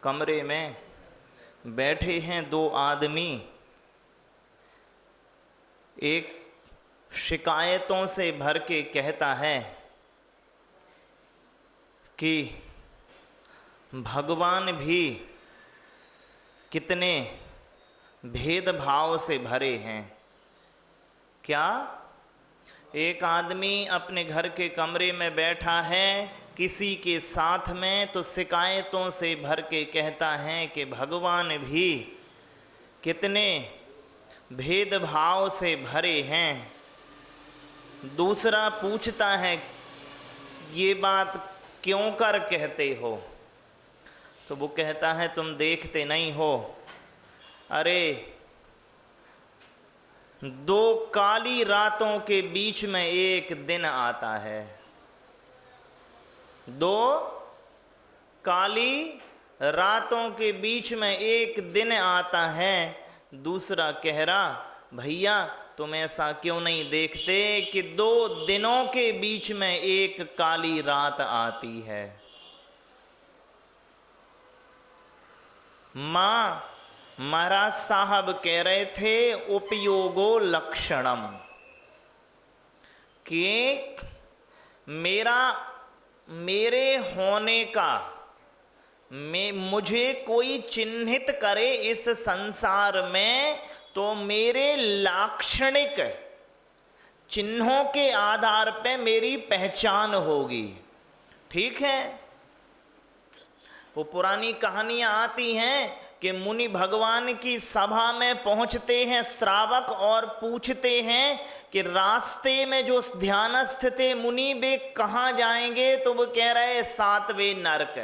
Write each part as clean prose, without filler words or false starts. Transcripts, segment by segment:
कमरे में बैठे हैं दो आदमी, एक शिकायतों से भर के कहता है कि भगवान भी कितने भेदभाव से भरे हैं। क्या? एक आदमी अपने घर के कमरे में बैठा है किसी के साथ में, तो शिकायतों से भर के कहता है कि भगवान भी कितने भेदभाव से भरे हैं। दूसरा पूछता है ये बात क्यों कर कहते हो? तो वो कहता है तुम देखते नहीं हो, अरे दो काली रातों के बीच में एक दिन आता है। दो काली रातों के बीच में एक दिन आता है। दूसरा कह रहा भैया तुम ऐसा क्यों नहीं देखते कि दो दिनों के बीच में एक काली रात आती है। महाराज साहब कह रहे थे उपयोगो लक्षणम, कि मेरे होने का, मुझे कोई चिन्हित करे इस संसार में, तो मेरे लाक्षणिक चिन्हों के आधार पे मेरी पहचान होगी। ठीक है, वो पुरानी कहानियां आती हैं कि मुनि भगवान की सभा में पहुंचते हैं श्रावक और पूछते हैं कि रास्ते में जो ध्यानस्थ थे मुनि वे कहाँ जाएंगे, तो वो कह रहे 7वें नरक।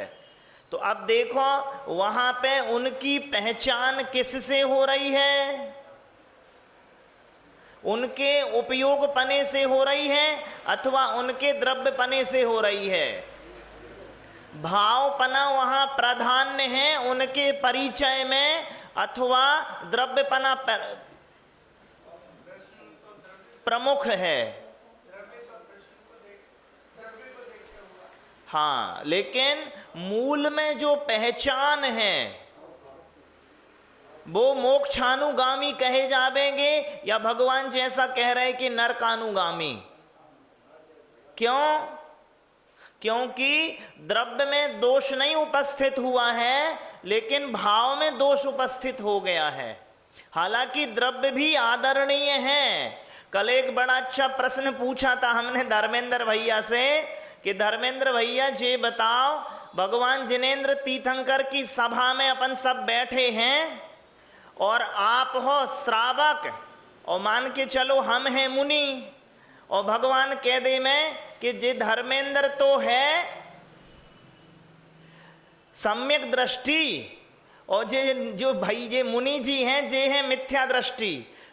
तो अब देखो वहां पे उनकी पहचान किससे हो रही है? उनके उपयोग पने से हो रही है अथवा उनके द्रव्य पने से हो रही है? भावपना वहां प्राधान्य है उनके परिचय में अथवा द्रव्यपना प्रमुख है? हाँ, लेकिन मूल में जो पहचान है वो मोक्षानुगामी कहे जावेंगे या भगवान जैसा कह रहे कि नरकानुगामी? क्यों? क्योंकि द्रव्य में दोष नहीं उपस्थित हुआ है, लेकिन भाव में दोष उपस्थित हो गया है। हालांकि द्रव्य भी आदरणीय है। कल एक बड़ा अच्छा प्रश्न पूछा था हमने धर्मेंद्र भैया से कि धर्मेंद्र भैया जे बताओ, भगवान जिनेन्द्र तीर्थंकर की सभा में अपन सब बैठे हैं और आप हो श्रावक और मान के चलो हम हैं मुनि, और भगवान कह दे में कि जे धर्मेंद्र तो है सम्यक दृष्टि और जो भाई जे मुनि जी हैं जे हैं मिथ्या दृष्टि,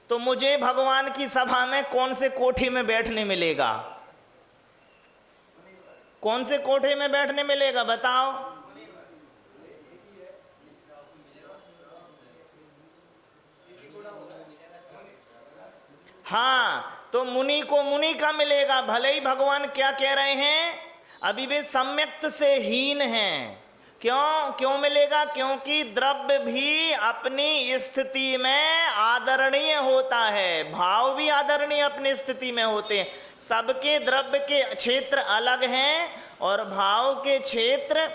तो मुझे भगवान की सभा में कौन से कोठे में बैठने मिलेगा? कौन से कोठे में बैठने मिलेगा बताओ? हाँ, तो मुनि को मुनि का मिलेगा। भले ही भगवान क्या कह रहे हैं, अभी वे सम्यक्त से हीन हैं। क्यों मिलेगा? क्योंकि द्रव्य भी अपनी स्थिति में आदरणीय होता है, भाव भी आदरणीय अपनी स्थिति में होते हैं। सबके द्रव्य के क्षेत्र अलग हैं और भाव के क्षेत्र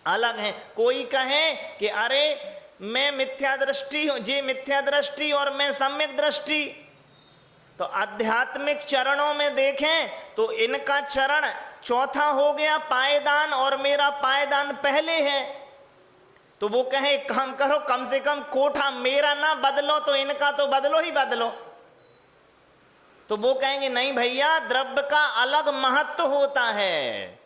अलग हैं। कोई कहे कि अरे मैं मिथ्या दृष्टि हूं, जी मिथ्या दृष्टि और मैं सम्यक दृष्टि, तो आध्यात्मिक चरणों में देखें तो इनका चरण चौथा हो गया पायदान और मेरा पायदान पहले है। तो वो कहे काम करो, कम से कम कोठा मेरा ना बदलो तो इनका तो बदलो ही बदलो। तो वो कहेंगे नहीं भैया, द्रव्य का अलग महत्व होता है।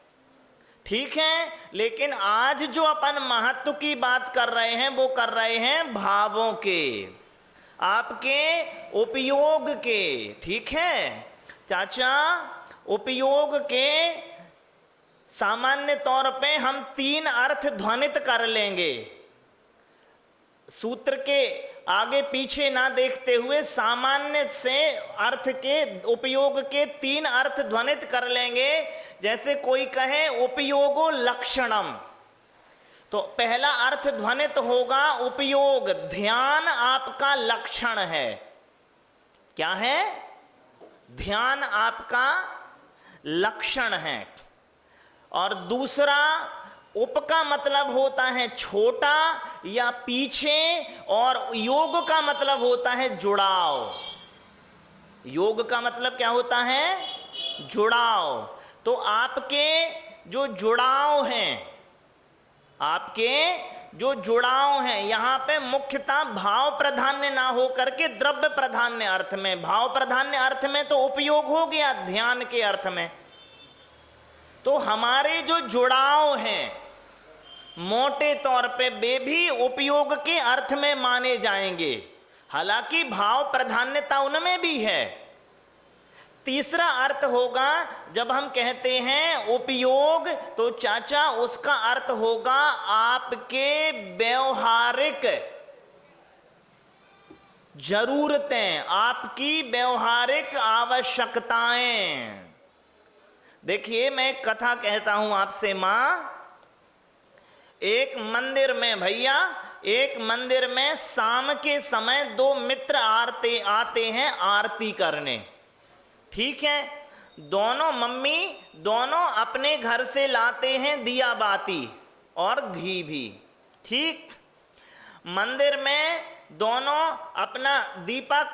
ठीक है, लेकिन आज जो अपन महत्व की बात कर रहे हैं वो कर रहे हैं भावों के, आपके उपयोग के। ठीक है चाचा, उपयोग के सामान्य तौर पे हम 3 अर्थ ध्वनित कर लेंगे। सूत्र के आगे पीछे ना देखते हुए सामान्य से अर्थ के उपयोग के 3 अर्थ ध्वनित कर लेंगे। जैसे कोई कहे उपयोगो लक्षणम, तो पहला अर्थ ध्वनित होगा उपयोग, ध्यान आपका लक्षण है। क्या है? ध्यान आपका लक्षण है। और दूसरा, उप का मतलब होता है छोटा या पीछे, और योग का मतलब होता है जुड़ाव। योग का मतलब क्या होता है? जुड़ाव। तो आपके जो जुड़ाव हैं, आपके जो जुड़ाव हैं, यहां पे मुख्यतः भाव प्राधान्य ना हो करके द्रव्य प्राधान्य अर्थ में, भाव प्राधान्य अर्थ में तो उपयोग हो गया ध्यान के अर्थ में। तो हमारे जो जुड़ाव हैं मोटे तौर पे वे भी उपयोग के अर्थ में माने जाएंगे, हालांकि भाव प्राधान्यता उनमें भी है। तीसरा अर्थ होगा, जब हम कहते हैं उपयोग, तो चाचा उसका अर्थ होगा आपके व्यवहारिक जरूरतें, आपकी व्यवहारिक आवश्यकताएं। देखिए, मैं एक कथा कहता हूं आपसे मां। एक मंदिर में भैया, एक मंदिर में शाम के समय दो मित्र आते हैं आरती करने। ठीक है, दोनों मम्मी दोनों अपने घर से लाते हैं दिया बाती और घी भी। ठीक, मंदिर में दोनों अपना दीपक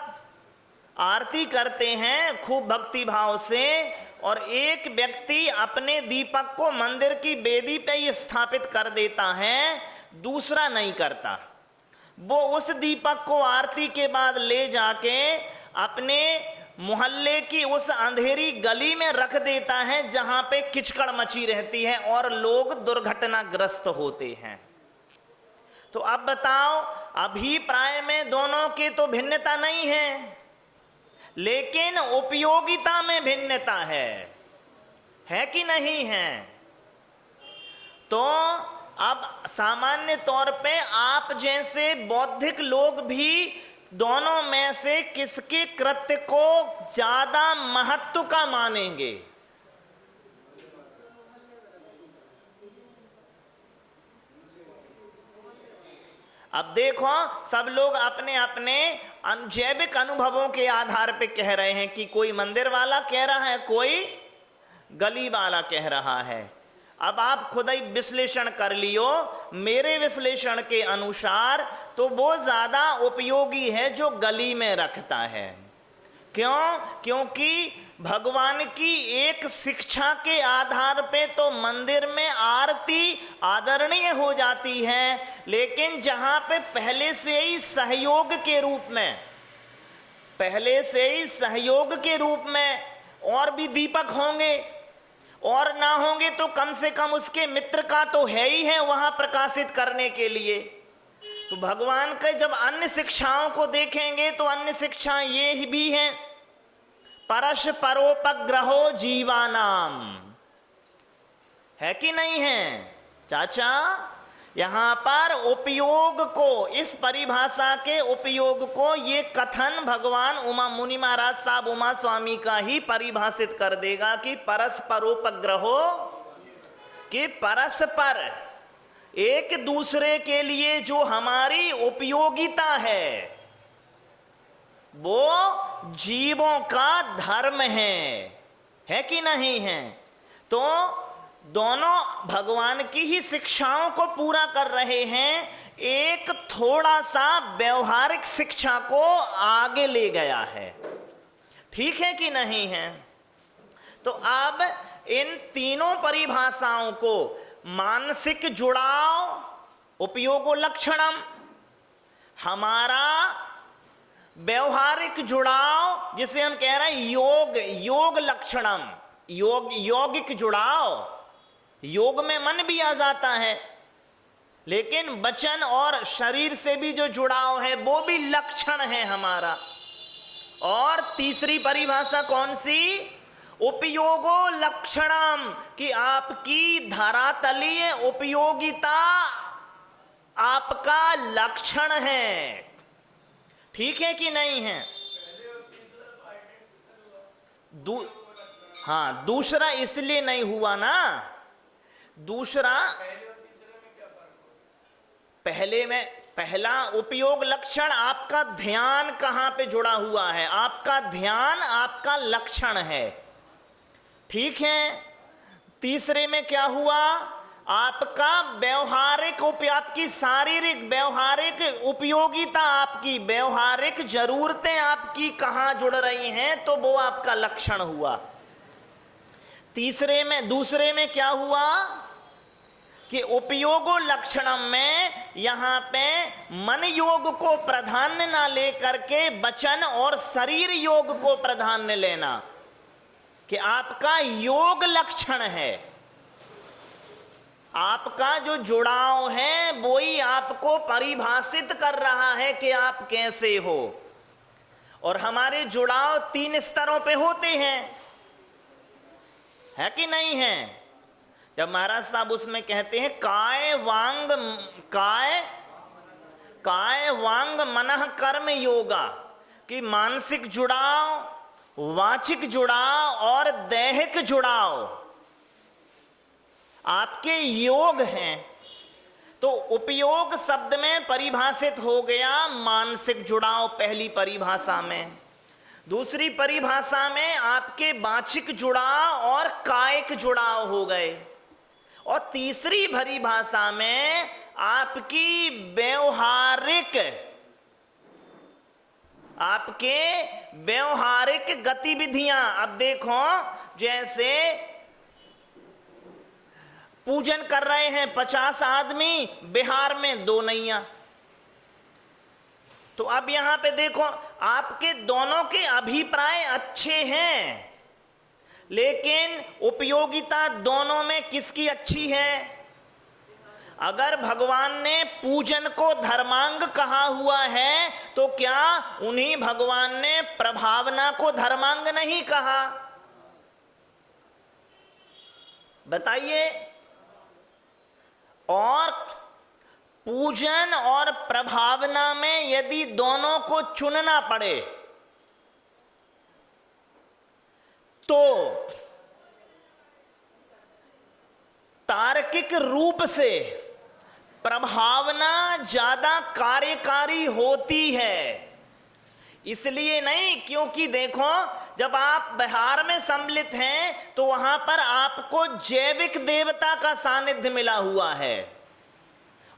आरती करते हैं खूब भक्ति भाव से, और एक व्यक्ति अपने दीपक को मंदिर की वेदी पे ही स्थापित कर देता है, दूसरा नहीं करता। वो उस दीपक को आरती के बाद ले जाके अपने मोहल्ले की उस अंधेरी गली में रख देता है जहां पे किचकड़ मची रहती है और लोग दुर्घटनाग्रस्त होते हैं। तो अब बताओ, अभिप्राय में दोनों की तो भिन्नता नहीं है, लेकिन उपयोगिता में भिन्नता है कि नहीं है? तो अब सामान्य तौर पे आप जैसे बौद्धिक लोग भी दोनों में से किसके कृत्य को ज्यादा महत्व का मानेंगे? अब देखो, सब लोग अपने अपने जैविक अनुभवों के आधार पे कह रहे हैं कि कोई मंदिर वाला कह रहा है, कोई गली वाला कह रहा है। अब आप खुद ही विश्लेषण कर लियो। मेरे विश्लेषण के अनुसार तो वो ज्यादा उपयोगी है जो गली में रखता है। क्यों? क्योंकि भगवान की एक शिक्षा के आधार पे तो मंदिर में आरती आदरणीय हो जाती है, लेकिन जहां पे पहले से ही सहयोग के रूप में, पहले से ही सहयोग के रूप में और भी दीपक होंगे, और ना होंगे तो कम से कम उसके मित्र का तो है ही है वहां प्रकाशित करने के लिए। तो भगवान के जब अन्य शिक्षाओं को देखेंगे तो अन्य शिक्षा ये भी है, परस्परोपग्रहो जीवानाम, है कि नहीं है चाचा? यहां पर उपयोग को, इस परिभाषा के उपयोग को ये कथन भगवान उमा मुनि महाराज साहब उमा स्वामी का ही परिभाषित कर देगा कि परस्परोपग्रहो, कि परस्पर एक दूसरे के लिए जो हमारी उपयोगिता है वो जीवों का धर्म है कि नहीं है? तो दोनों भगवान की ही शिक्षाओं को पूरा कर रहे हैं, एक थोड़ा सा व्यवहारिक शिक्षा को आगे ले गया है। ठीक है कि नहीं है? तो अब इन तीनों परिभाषाओं को, मानसिक जुड़ाव उपयोगो लक्षणम, हमारा व्यवहारिक जुड़ाव जिसे हम कह रहे हैं योग लक्षणम, यौगिक जुड़ाव, योग में मन भी आ जाता है, लेकिन वचन और शरीर से भी जो जुड़ाव है वो भी लक्षण है हमारा। और तीसरी परिभाषा कौन सी? उपयोगो लक्षणम, कि आपकी धरातलीय उपयोगिता आपका लक्षण है। ठीक है कि नहीं है? हाँ, दूसरा इसलिए नहीं हुआ ना, दूसरा पहला उपयोग लक्षण, आपका ध्यान कहां पे जुड़ा हुआ है? आपका ध्यान आपका लक्षण है, ठीक है। तीसरे में क्या हुआ? आपका व्यवहारिक आपकी शारीरिक व्यवहारिक उपयोगिता, आपकी व्यवहारिक जरूरतें आपकी कहां जुड़ रही हैं, तो वो आपका लक्षण हुआ। दूसरे में क्या हुआ कि उपयोगो लक्षणम में यहां पे मन योग को प्राधान्य ना लेकर के वचन और शरीर योग को प्राधान्य लेना, कि आपका योग लक्षण है, आपका जो जुड़ाव है वो ही आपको परिभाषित कर रहा है कि आप कैसे हो। और हमारे जुड़ाव 3 स्तरों पे होते हैं, है कि नहीं है? जब महाराज साहब उसमें कहते हैं काय वांग मनः कर्म योगा, कि मानसिक जुड़ाव, वाचिक जुड़ाव और दैहिक जुड़ाव आपके योग हैं। तो उपयोग शब्द में परिभाषित हो गया मानसिक जुड़ाव पहली परिभाषा में, दूसरी परिभाषा में आपके वाचिक जुड़ाव और कायिक जुड़ाव हो गए, और तीसरी परिभाषा में आपकी व्यवहारिक गतिविधियां। अब देखो, जैसे पूजन कर रहे हैं 50 आदमी, बिहार में 2 नैया। तो अब यहां पे देखो, आपके दोनों के अभिप्राय अच्छे हैं, लेकिन उपयोगिता दोनों में किसकी अच्छी है? अगर भगवान ने पूजन को धर्मांग कहा हुआ है, तो क्या उन्हीं भगवान ने प्रभावना को धर्मांग नहीं कहा? बताइए। और पूजन और प्रभावना में यदि दोनों को चुनना पड़े, तो तार्किक रूप से प्रभावना ज्यादा कार्यकारी होती है। इसलिए नहीं, क्योंकि देखो, जब आप बिहार में सम्मिलित हैं तो वहां पर आपको जैविक देवता का सानिध्य मिला हुआ है,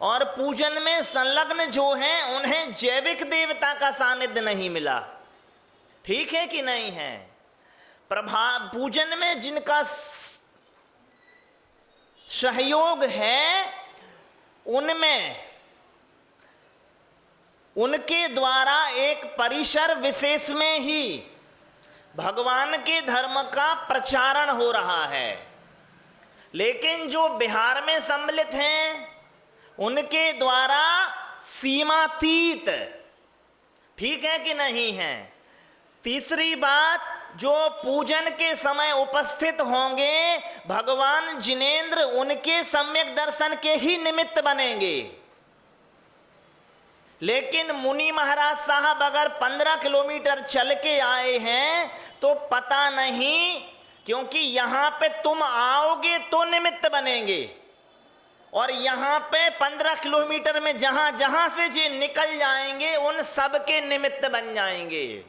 और पूजन में संलग्न जो हैं उन्हें जैविक देवता का सानिध्य नहीं मिला, ठीक है कि नहीं है? पूजन में जिनका सहयोग है, उनमें उनके द्वारा एक परिसर विशेष में ही भगवान के धर्म का प्रचारण हो रहा है। लेकिन जो बिहार में सम्मिलित हैं, उनके द्वारा सीमातीत, ठीक है कि नहीं है? तीसरी बात, जो पूजन के समय उपस्थित होंगे, भगवान जिनेंद्र उनके सम्यक दर्शन के ही निमित्त बनेंगे। लेकिन मुनि महाराज साहब अगर 15 किलोमीटर चल के आए हैं तो पता नहीं, क्योंकि यहां पे तुम आओगे तो निमित्त बनेंगे, और यहां पे 15 किलोमीटर में जहां जहां से जे निकल जाएंगे उन सब के निमित्त बन जाएंगे।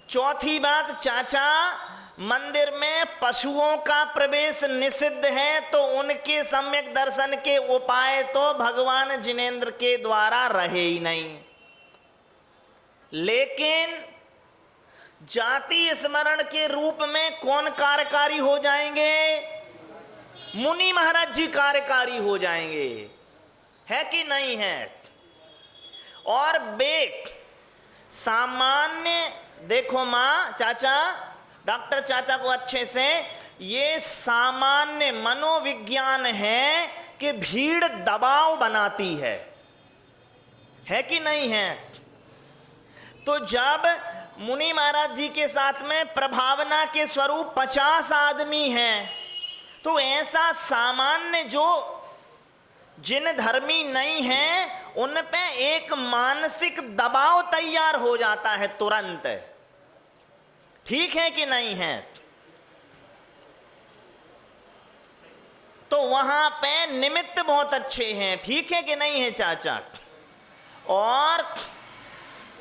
चौथी बात, चाचा, मंदिर में पशुओं का प्रवेश निषिद्ध है, तो उनके सम्यक दर्शन के उपाय तो भगवान जिनेंद्र के द्वारा रहे ही नहीं। लेकिन जाति स्मरण के रूप में कौन कार्यकारी हो जाएंगे? मुनि महाराज जी कार्यकारी हो जाएंगे, है कि नहीं है? और बेक सामान्य, देखो माँ, चाचा, डॉक्टर चाचा को अच्छे से, ये सामान्य मनोविज्ञान है कि भीड़ दबाव बनाती है कि नहीं है? तो जब मुनि महाराज जी के साथ में प्रभावना के स्वरूप 50 आदमी हैं, तो ऐसा सामान्य जो जिन धर्मी नहीं हैं, उन पे एक मानसिक दबाव तैयार हो जाता है तुरंत, ठीक है कि नहीं है? तो तो वहां पे निमित्त बहुत अच्छे हैं, ठीक है कि नहीं है चाचा। और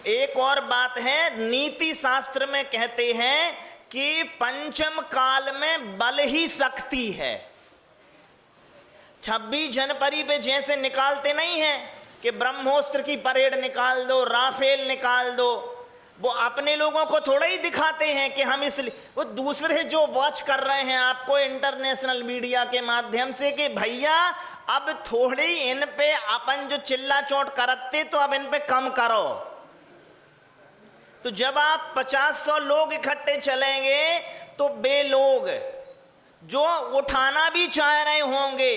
एक और बात है, नीति शास्त्र में कहते हैं कि पंचम काल में बल ही शक्ति है। 26 जनवरी पे जैसे निकालते नहीं है कि ब्रह्मोस्त्र की परेड निकाल दो, राफेल निकाल दो, वो अपने लोगों को थोड़ा ही दिखाते हैं कि हम इसलिए, वो दूसरे जो वॉच कर रहे हैं आपको इंटरनेशनल मीडिया के माध्यम से कि भैया अब थोड़ी इन पे अपन जो चिल्ला चोट करते तो अब इन पे कम करो। तो जब आप 50-100 लोग इकट्ठे चलेंगे तो बे लोग जो उठाना भी चाह रहे होंगे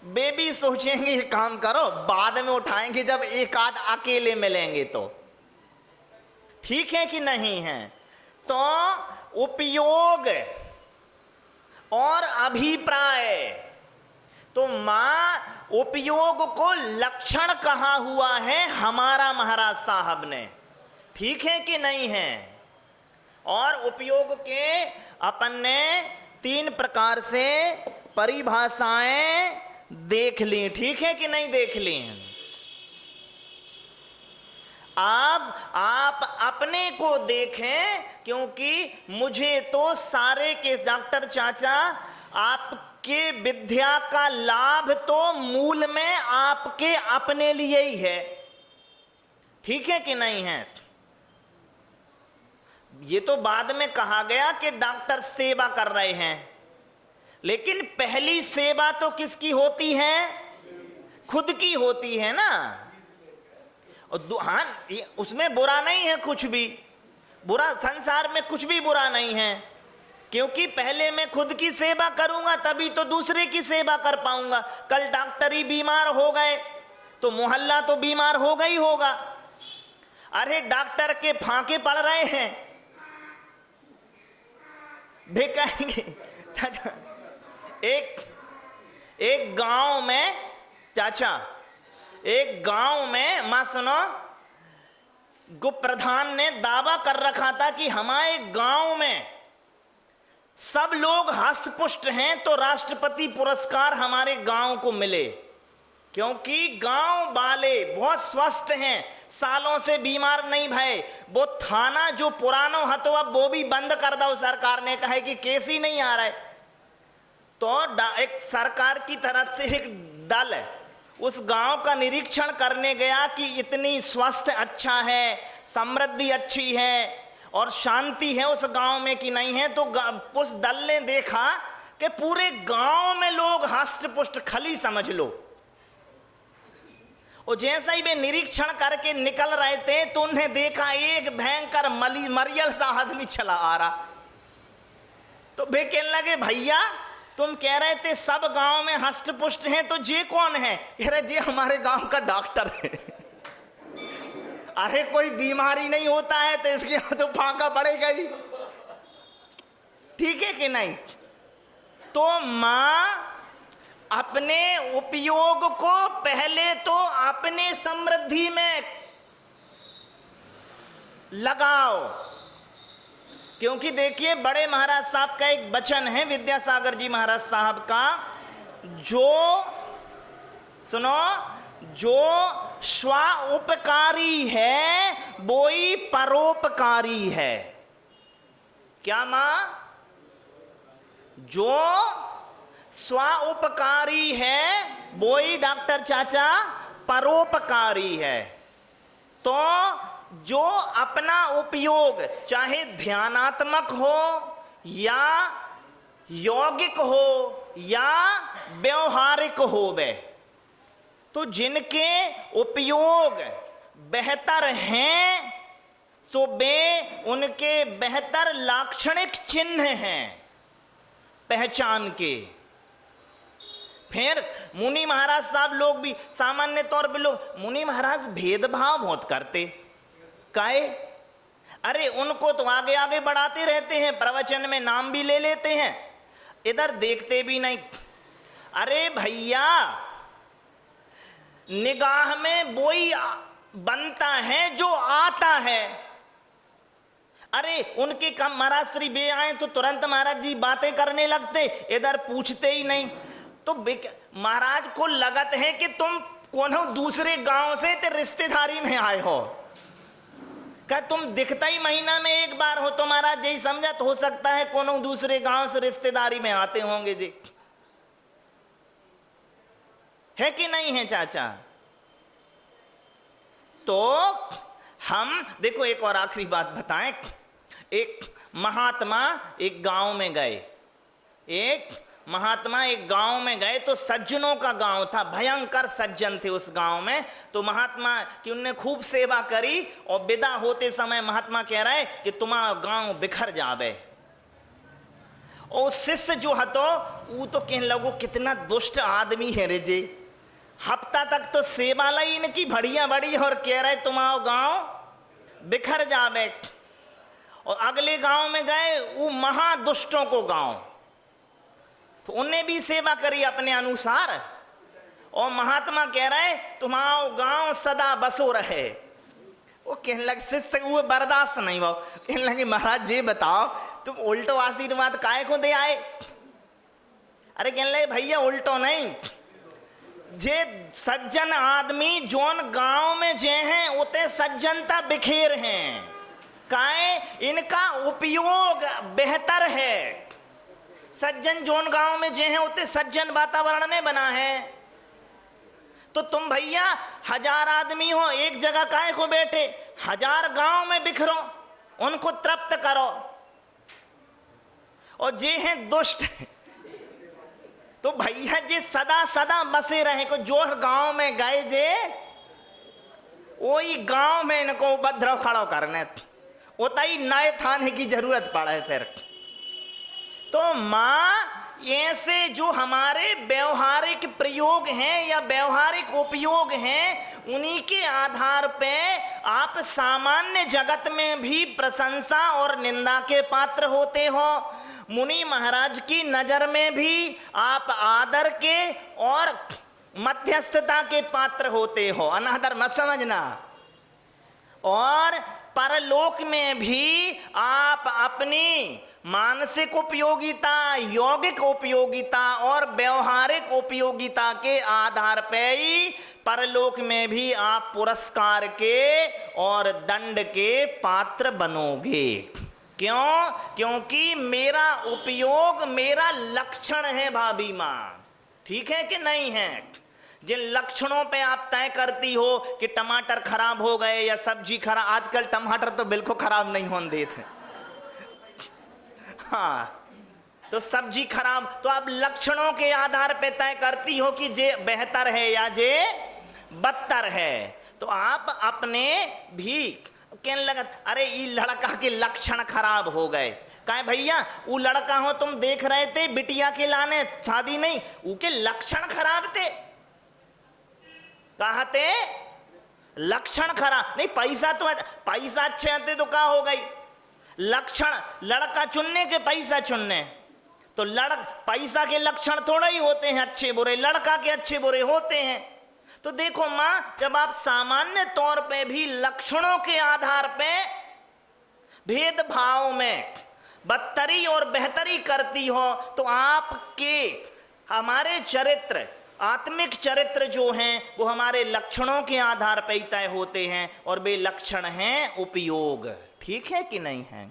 वे भी सोचेंगे काम करो, बाद में उठाएंगे जब एक आध अकेले मिलेंगे तो, ठीक है कि नहीं है। तो उपयोग और अभिप्राय, तो मां उपयोग को लक्षण कहा हुआ है हमारा महाराज साहब ने, ठीक है कि नहीं है। और उपयोग के अपन ने 3 प्रकार से परिभाषाएं देख ली, ठीक है कि नहीं देख ली। अब आप अपने को देखें, क्योंकि मुझे तो सारे के डॉक्टर चाचा आपके विद्या का लाभ तो मूल में आपके अपने लिए ही है, ठीक है कि नहीं है। ये तो बाद में कहा गया कि डॉक्टर सेवा कर रहे हैं, लेकिन पहली सेवा तो किसकी होती है? खुद की होती है ना। और हाँ, उसमें बुरा नहीं है, कुछ भी बुरा संसार में कुछ भी बुरा नहीं है, क्योंकि पहले मैं खुद की सेवा करूंगा तभी तो दूसरे की सेवा कर पाऊंगा। कल डॉक्टर ही बीमार हो गए तो मोहल्ला तो बीमार होगा ही होगा। अरे डॉक्टर के फांके पड़ रहे हैं, कहेंगे एक गांव में चाचा, एक गांव में मां सुनो, गुप्त प्रधान ने दावा कर रखा था कि हमारे गांव में सब लोग हष्टपुष्ट हैं तो राष्ट्रपति पुरस्कार हमारे गांव को मिले, क्योंकि गांव वाले बहुत स्वस्थ हैं, सालों से बीमार नहीं भय। वो थाना जो पुराना हतो अब वो भी बंद कर दो, सरकार ने कहा है कि केस ही नहीं आ रहा है। तो एक सरकार की तरफ से एक दल उस गांव का निरीक्षण करने गया कि इतनी स्वस्थ अच्छा है, समृद्धि अच्छी है और शांति है उस गांव में कि नहीं है। तो उस दल ने देखा कि पूरे गांव में लोग हष्ट-पुष्ट, खली समझ लो। और जैसा ही वे निरीक्षण करके निकल रहे थे तो उन्हें देखा एक भयंकर मरियल सा आदमी चला आ रहा। तो वे कहने लगे भैया तुम कह रहे थे सब गांव में हष्ट पुष्ट हैं, तो ये कौन है? कह रहे जी हमारे गांव का डॉक्टर है। अरे कोई बीमारी नहीं होता है तो इसके यहाँ तो फांका पड़ेगा ही, ठीक है कि नहीं। तो मां अपने उपयोग को पहले तो अपने समृद्धि में लगाओ, क्योंकि देखिए बड़े महाराज साहब का एक वचन है, विद्यासागर जी महाराज साहब का, जो सुनो, जो स्व उपकारी है वो ही परोपकारी है। क्या मां? जो स्व उपकारी है वो ही डॉक्टर चाचा परोपकारी है। तो जो अपना उपयोग चाहे ध्यानात्मक हो या यौगिक हो या व्यवहारिक हो, वे तो जिनके उपयोग बेहतर हैं तो वे उनके बेहतर लाक्षणिक चिन्ह हैं पहचान के। फिर मुनि महाराज साहब लोग भी सामान्य तौर पे लोग मुनि महाराज भेदभाव बहुत करते, काहे? अरे उनको तो आगे आगे बढ़ाते रहते हैं, प्रवचन में नाम भी ले लेते हैं, इधर देखते भी नहीं। अरे भैया निगाह में वही बनता है जो आता है। अरे उनके कम महाराज श्री बे आए तो तुरंत महाराज जी बातें करने लगते, इधर पूछते ही नहीं। तो महाराज को लगत है कि तुम कोनो दूसरे गांव से ते रिश्तेदारी में आए हो, क्या तुम दिखता ही महीना में एक बार हो, तो महाराज यही समझा तो हो सकता है कोनो दूसरे गांव से रिश्तेदारी में आते होंगे जी, है कि नहीं है चाचा? तो हम देखो एक और आखिरी बात बताएं। एक महात्मा एक गांव में गए, एक महात्मा एक गांव में गए, तो सज्जनों का गांव था, भयंकर सज्जन थे उस गांव में। तो महात्मा की उनने खूब सेवा करी और विदा होते समय महात्मा कह रहे कि तुम्हारा गांव बिखर जावे। और शिष्य जो हतो वो तो कहने लगो कितना दुष्ट आदमी है रे जी, हफ्ता तक तो सेवा लाई इनकी बढ़िया बड़ी और कह रहे तुम्हारा गांव बिखर जावे। और अगले गांव में गए, वो महादुष्टों को गांव, तो उन्हें भी सेवा करी अपने अनुसार। और महात्मा कह रहे तुम्हारा गांव सदा बसो रहे। वो कहने लगे शिष्य वो बर्दाश्त नहीं हुआ, कहने लगे महाराज जी बताओ तुम उल्टो आशीर्वाद काहे को दे आए? अरे कहने लगे भैया उल्टो नहीं, जे सज्जन आदमी जोन गांव में जे हैं उते सज्जनता बिखेर हैं, काहे इनका उपयोग बेहतर है। सज्जन जोन गांव में जे हैं उते सज्जन वातावरण ने बना है। तो तुम भैया 1000 आदमी हो एक जगह काहे को बैठे, 1000 गांव में बिखरो, उनको तृप्त करो। और जे हैं दुष्ट तो भैया जे सदा सदा बसे रहे को, जो गांव में गए जे वही गांव में इनको उपद्रव खड़ो करने, उतई नए थाने की जरूरत पड़े फिर। तो माँ ऐसे जो हमारे व्यवहारिक प्रयोग हैं या व्यवहारिक उपयोग हैं, उन्हीं के आधार पे आप सामान्य जगत में भी प्रशंसा और निंदा के पात्र होते हो। मुनि महाराज की नजर में भी आप आदर के और मध्यस्थता के पात्र होते हो, अनादर मत समझना। और परलोक में भी आप अपनी मानसिक उपयोगिता, यौगिक उपयोगिता और व्यवहारिक उपयोगिता के आधार पे ही परलोक में भी आप पुरस्कार के और दंड के पात्र बनोगे। क्यों? क्योंकि मेरा उपयोग मेरा लक्षण है भाभी माँ, ठीक है कि नहीं है? जिन लक्षणों पे आप तय करती हो कि टमाटर खराब हो गए या सब्जी खराब, आजकल टमाटर तो बिल्कुल खराब नहीं होने देते, हाँ, तो सब्जी खराब, तो आप लक्षणों के आधार पे तय करती हो कि जे बेहतर है या जे बदतर है। तो आप अपने भी कहने लगा अरे ये लड़का के लक्षण खराब हो गए, कहे भैया वो लड़का हो तुम देख रहे थे बिटिया के लाने शादी नहीं, उनके लक्षण खराब थे, कहा थे लक्षण खराब नहीं, पैसा तो पैसा अच्छे आते तो क्या हो गई, लक्षण लड़का चुनने के पैसा चुनने, तो पैसा के लक्षण थोड़ा ही होते हैं अच्छे बुरे, लड़का के अच्छे बुरे होते हैं। तो देखो माँ, जब आप सामान्य तौर पे भी लक्षणों के आधार पे भेदभाव में बदतरी और बेहतरी करती हो, तो आपके हमारे चरित्र, आत्मिक चरित्र जो हैं वो हमारे लक्षणों के आधार पर ही तय होते हैं, और वे लक्षण हैं उपयोग, ठीक है कि नहीं है?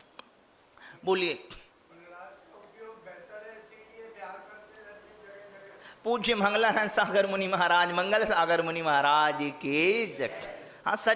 बोलिए। पूज्य मंगलानंद सागर मुनि महाराज, मंगल सागर मुनि महाराज की जय। हाँ,